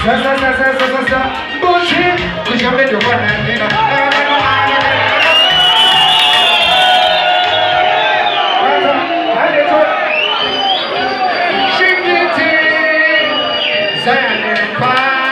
Zazazaza, bullshit, kujambeni wananina. Zayaan and fire.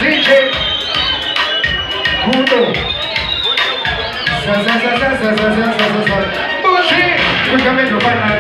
DJ Kudo. Zazazaza. Bullshit. We come into banana.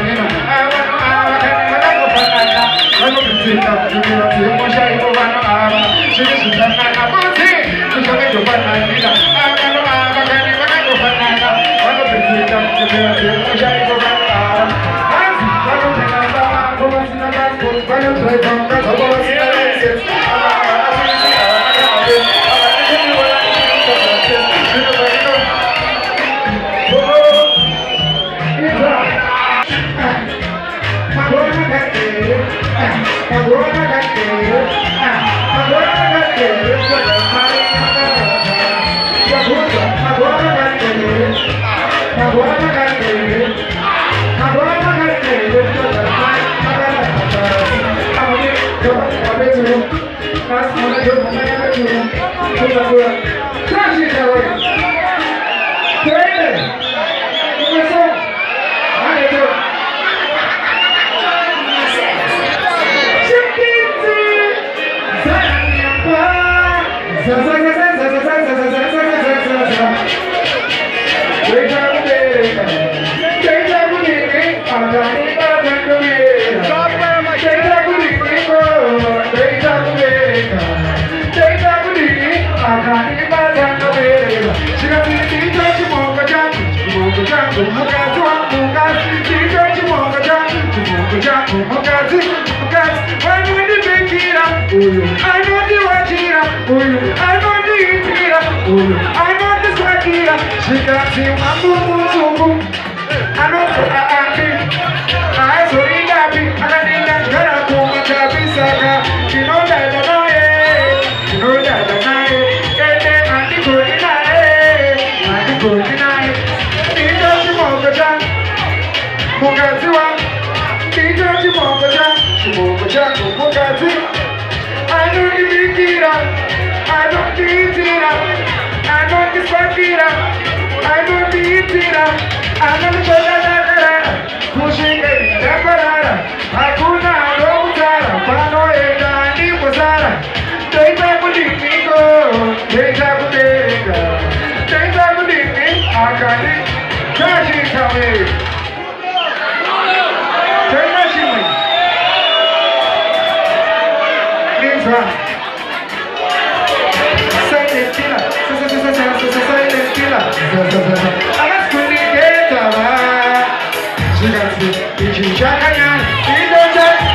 one. Silent killer. Silent killer. I'm not going to get out. She got me. Did you check again? You don't check.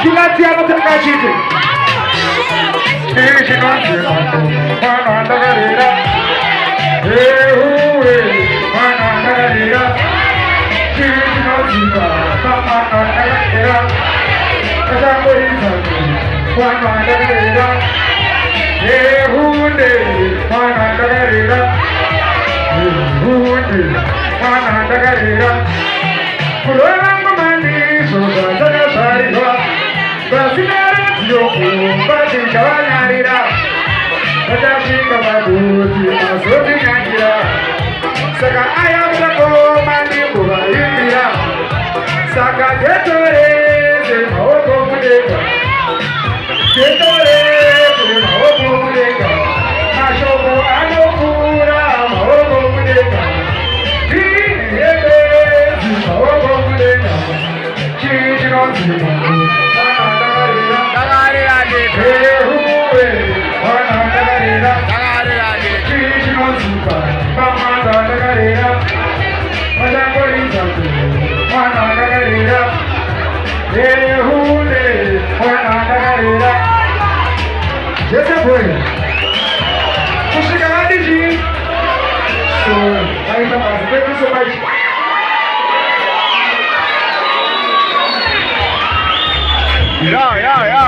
Shulatia Matakashiti. She wants to one on the Garida. Hey, who is one on the Garida? She wants to come on the Garida. As I'm waiting for one on the Garida. Hey, who is one on the Garida? Who is one on the Garida? So Brasilera Diogo, Brasil Cavalharira, Brasil Babuti, Azoti Cangira, Saka Ayam Sako, Mandibuba, Indira, Saka Detore, Maoko Mudeka, Detore, Maoko Mudeka, Mashoko Anokura, Maoko Mudeka, Dini, Maoko Mudeka, Chichi Esse foi. Vou chegar lá de G. Aí tá mais. Vem pro seu mais. Yeah.